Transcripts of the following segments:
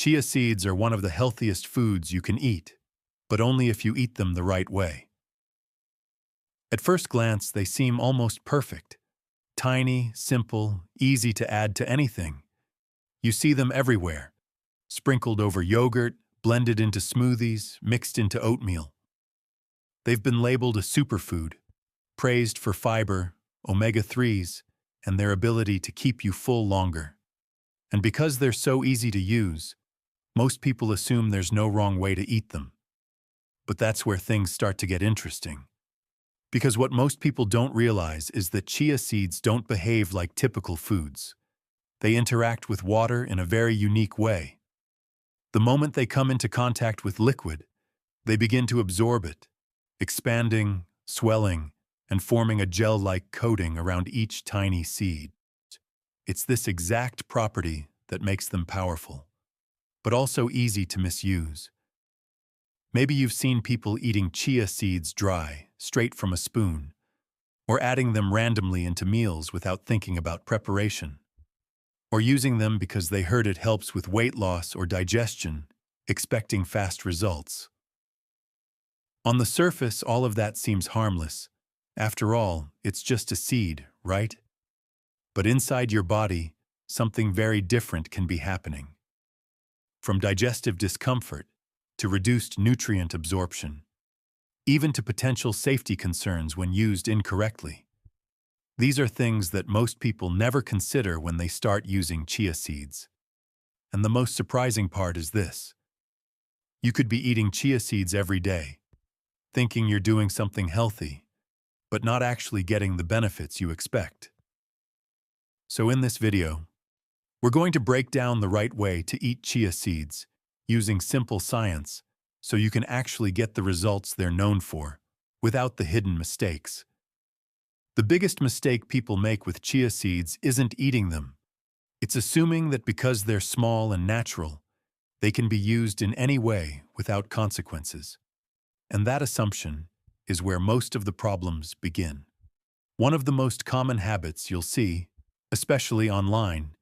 Chia seeds are one of the healthiest foods you can eat, but only if you eat them the right way. At first glance, they seem almost perfect. Tiny, simple, easy to add to anything. You see them everywhere, sprinkled over yogurt, blended into smoothies, mixed into oatmeal. They've been labeled a superfood, praised for fiber, omega-3s, and their ability to keep you full longer. And because they're so easy to use, most people assume there's no wrong way to eat them. But that's where things start to get interesting. Because what most people don't realize is that chia seeds don't behave like typical foods. They interact with water in a very unique way. The moment they come into contact with liquid, they begin to absorb it, expanding, swelling, and forming a gel-like coating around each tiny seed. It's this exact property that makes them powerful, but also easy to misuse. Maybe you've seen people eating chia seeds dry, straight from a spoon, or adding them randomly into meals without thinking about preparation, or using them because they heard it helps with weight loss or digestion, expecting fast results. On the surface, all of that seems harmless. After all, it's just a seed, right? But inside your body, something very different can be happening. From digestive discomfort to reduced nutrient absorption, even to potential safety concerns when used incorrectly. These are things that most people never consider when they start using chia seeds. And the most surprising part is this. You could be eating chia seeds every day, thinking you're doing something healthy, but not actually getting the benefits you expect. So in this video, we're going to break down the right way to eat chia seeds using simple science so you can actually get the results they're known for without the hidden mistakes. The biggest mistake people make with chia seeds isn't eating them. It's assuming that because they're small and natural, they can be used in any way without consequences. And that assumption is where most of the problems begin. One of the most common habits you'll see, especially online,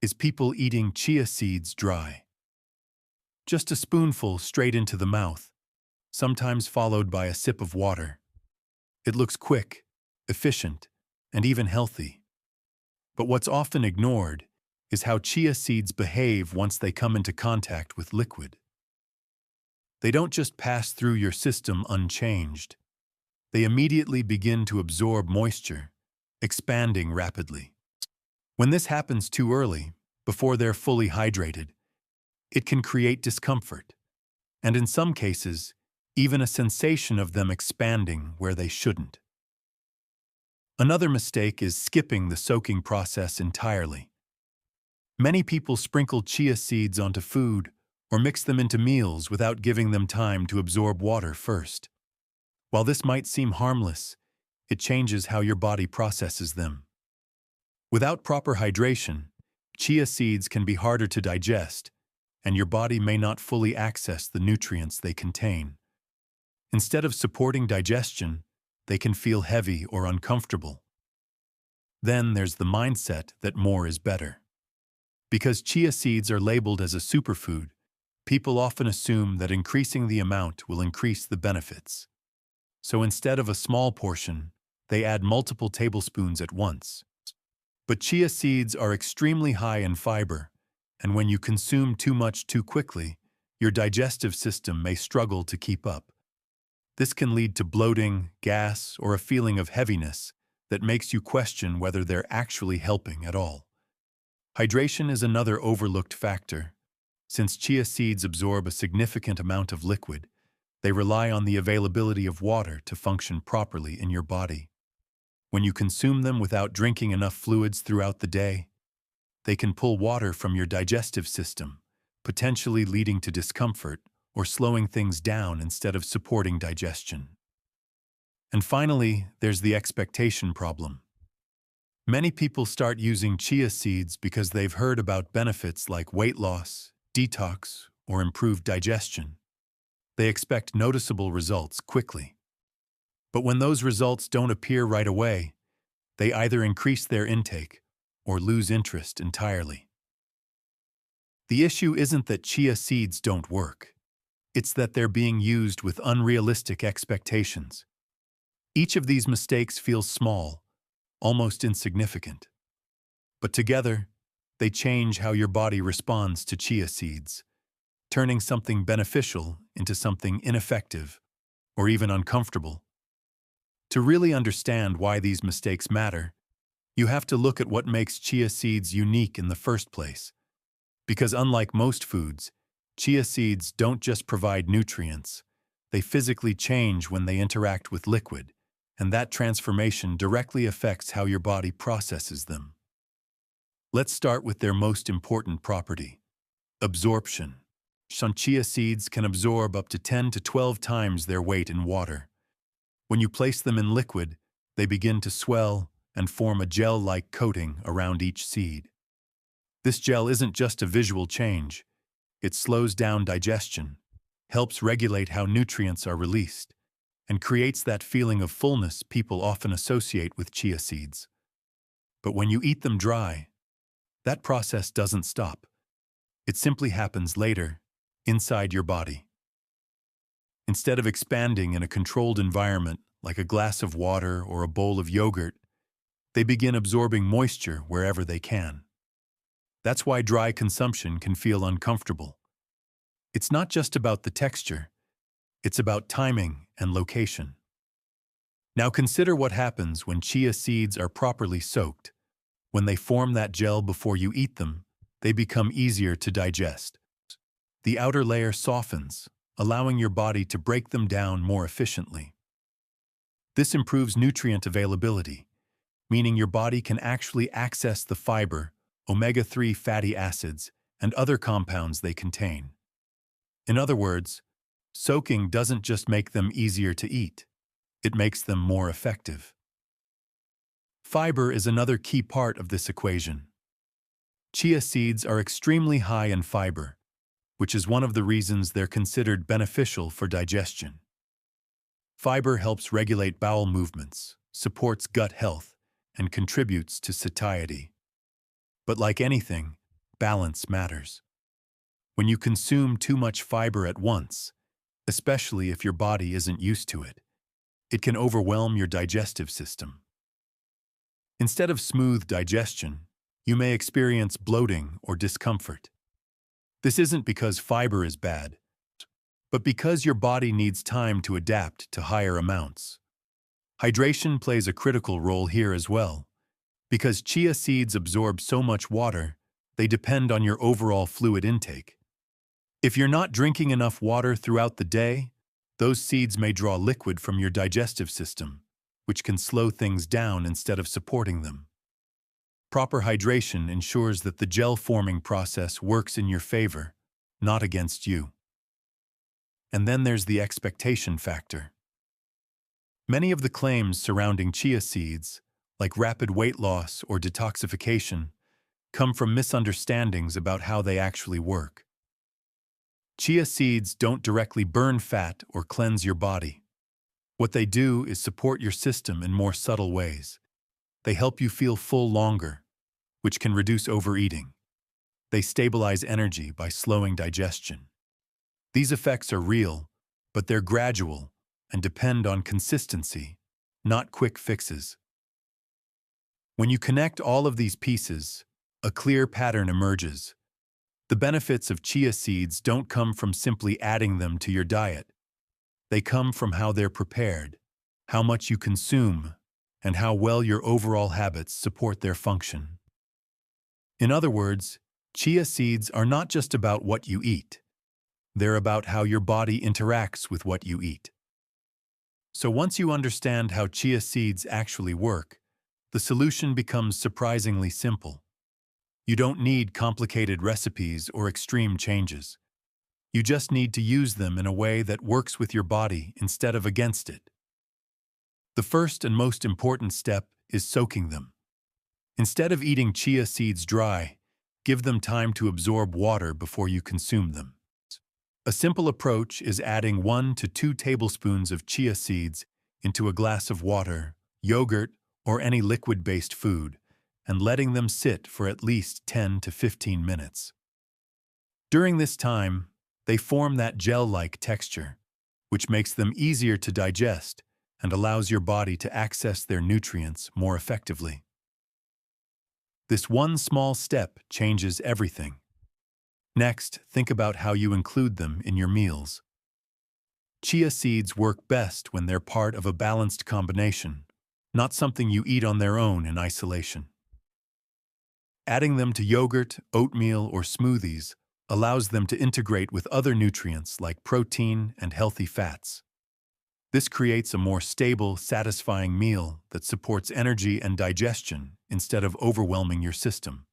is people eating chia seeds dry. Just a spoonful straight into the mouth, sometimes followed by a sip of water. It looks quick, efficient, and even healthy. But what's often ignored is how chia seeds behave once they come into contact with liquid. They don't just pass through your system unchanged. They immediately begin to absorb moisture, expanding rapidly. When this happens too early, before they're fully hydrated, it can create discomfort, and in some cases, even a sensation of them expanding where they shouldn't. Another mistake is skipping the soaking process entirely. Many people sprinkle chia seeds onto food or mix them into meals without giving them time to absorb water first. While this might seem harmless, it changes how your body processes them. Without proper hydration, chia seeds can be harder to digest, and your body may not fully access the nutrients they contain. Instead of supporting digestion, they can feel heavy or uncomfortable. Then there's the mindset that more is better. Because chia seeds are labeled as a superfood, people often assume that increasing the amount will increase the benefits. So instead of a small portion, they add multiple tablespoons at once. But chia seeds are extremely high in fiber, and when you consume too much too quickly, your digestive system may struggle to keep up. This can lead to bloating, gas, or a feeling of heaviness that makes you question whether they're actually helping at all. Hydration is another overlooked factor. Since chia seeds absorb a significant amount of liquid, they rely on the availability of water to function properly in your body. When you consume them without drinking enough fluids throughout the day, they can pull water from your digestive system, potentially leading to discomfort or slowing things down instead of supporting digestion. And finally, there's the expectation problem. Many people start using chia seeds because they've heard about benefits like weight loss, detox, or improved digestion. They expect noticeable results quickly. But when those results don't appear right away, they either increase their intake or lose interest entirely. The issue isn't that chia seeds don't work. It's that they're being used with unrealistic expectations. Each of these mistakes feels small, almost insignificant. But together, they change how your body responds to chia seeds, turning something beneficial into something ineffective or even uncomfortable. To really understand why these mistakes matter, you have to look at what makes chia seeds unique in the first place. Because unlike most foods, chia seeds don't just provide nutrients, they physically change when they interact with liquid, and that transformation directly affects how your body processes them. Let's start with their most important property: absorption. Some chia seeds can absorb up to 10 to 12 times their weight in water. When you place them in liquid, they begin to swell and form a gel-like coating around each seed. This gel isn't just a visual change. It slows down digestion, helps regulate how nutrients are released, and creates that feeling of fullness people often associate with chia seeds. But when you eat them dry, that process doesn't stop. It simply happens later, inside your body. Instead of expanding in a controlled environment like a glass of water or a bowl of yogurt, they begin absorbing moisture wherever they can. That's why dry consumption can feel uncomfortable. It's not just about the texture, it's about timing and location. Now consider what happens when chia seeds are properly soaked. When they form that gel before you eat them, they become easier to digest. The outer layer softens, allowing your body to break them down more efficiently. This improves nutrient availability, meaning your body can actually access the fiber, omega-3 fatty acids, and other compounds they contain. In other words, soaking doesn't just make them easier to eat, it makes them more effective. Fiber is another key part of this equation. Chia seeds are extremely high in fiber, which is one of the reasons they're considered beneficial for digestion. Fiber helps regulate bowel movements, supports gut health, and contributes to satiety. But like anything, balance matters. When you consume too much fiber at once, especially if your body isn't used to it, it can overwhelm your digestive system. Instead of smooth digestion, you may experience bloating or discomfort. This isn't because fiber is bad, but because your body needs time to adapt to higher amounts. Hydration plays a critical role here as well. Because chia seeds absorb so much water, they depend on your overall fluid intake. If you're not drinking enough water throughout the day, those seeds may draw liquid from your digestive system, which can slow things down instead of supporting them. Proper hydration ensures that the gel-forming process works in your favor, not against you. And then there's the expectation factor. Many of the claims surrounding chia seeds, like rapid weight loss or detoxification, come from misunderstandings about how they actually work. Chia seeds don't directly burn fat or cleanse your body. What they do is support your system in more subtle ways. They help you feel full longer, which can reduce overeating. They stabilize energy by slowing digestion. These effects are real, but they're gradual and depend on consistency, not quick fixes. When you connect all of these pieces, a clear pattern emerges. The benefits of chia seeds don't come from simply adding them to your diet. They come from how they're prepared, how much you consume, and how well your overall habits support their function. In other words, chia seeds are not just about what you eat. They're about how your body interacts with what you eat. So once you understand how chia seeds actually work, the solution becomes surprisingly simple. You don't need complicated recipes or extreme changes. You just need to use them in a way that works with your body instead of against it. The first and most important step is soaking them. Instead of eating chia seeds dry, give them time to absorb water before you consume them. A simple approach is adding 1 to 2 tablespoons of chia seeds into a glass of water, yogurt, or any liquid-based food, and letting them sit for at least 10 to 15 minutes. During this time, they form that gel-like texture, which makes them easier to digest and allows your body to access their nutrients more effectively. This one small step changes everything. Next, think about how you include them in your meals. Chia seeds work best when they're part of a balanced combination, not something you eat on their own in isolation. Adding them to yogurt, oatmeal, or smoothies allows them to integrate with other nutrients like protein and healthy fats. This creates a more stable, satisfying meal that supports energy and digestion instead of overwhelming your system.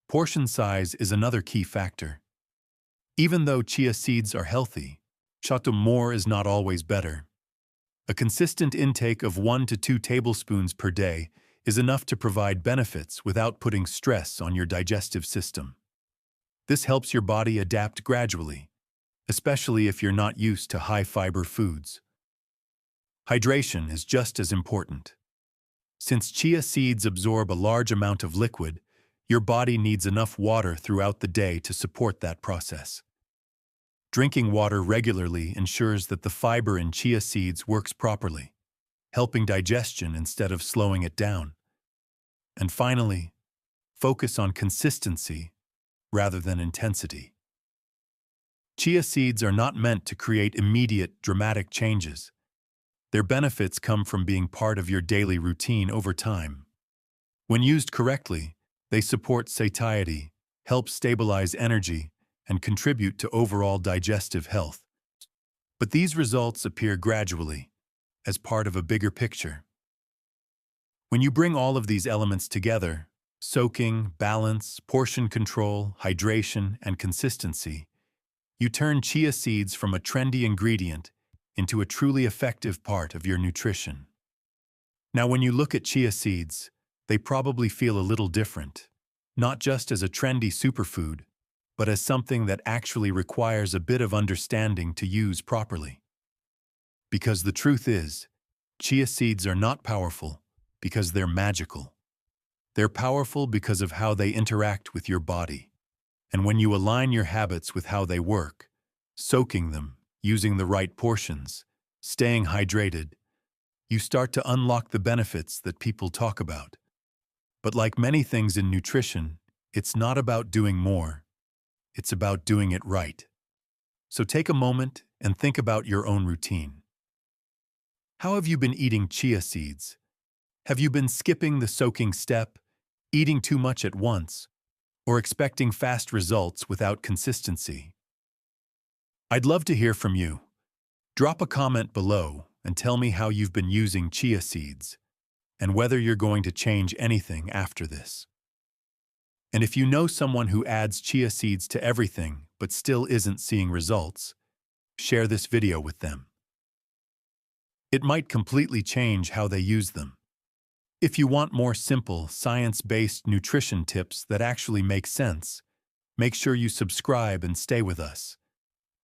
Portion size is another key factor. Even though chia seeds are healthy, more is not always better. A consistent intake of 1 to 2 tablespoons per day is enough to provide benefits without putting stress on your digestive system. This helps your body adapt gradually, especially if you're not used to high-fiber foods. Hydration is just as important. Since chia seeds absorb a large amount of liquid, your body needs enough water throughout the day to support that process. Drinking water regularly ensures that the fiber in chia seeds works properly, helping digestion instead of slowing it down. And finally, focus on consistency rather than intensity. Chia seeds are not meant to create immediate, dramatic changes. Their benefits come from being part of your daily routine over time. When used correctly, they support satiety, help stabilize energy, and contribute to overall digestive health. But these results appear gradually, as part of a bigger picture. When you bring all of these elements together, soaking, balance, portion control, hydration, and consistency, you turn chia seeds from a trendy ingredient into a truly effective part of your nutrition. Now, when you look at chia seeds, they probably feel a little different, not just as a trendy superfood, but as something that actually requires a bit of understanding to use properly. Because the truth is, chia seeds are not powerful because they're magical. They're powerful because of how they interact with your body. And when you align your habits with how they work, soaking them, using the right portions, staying hydrated, you start to unlock the benefits that people talk about. But like many things in nutrition, it's not about doing more. It's about doing it right. So take a moment and think about your own routine. How have you been eating chia seeds? Have you been skipping the soaking step, eating too much at once, or expecting fast results without consistency? I'd love to hear from you. Drop a comment below and tell me how you've been using chia seeds and whether you're going to change anything after this. And if you know someone who adds chia seeds to everything but still isn't seeing results, share this video with them. It might completely change how they use them. If you want more simple, science-based nutrition tips that actually make sense, make sure you subscribe and stay with us.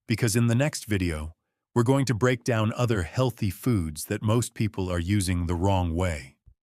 Because in the next video, we're going to break down other healthy foods that most people are using the wrong way.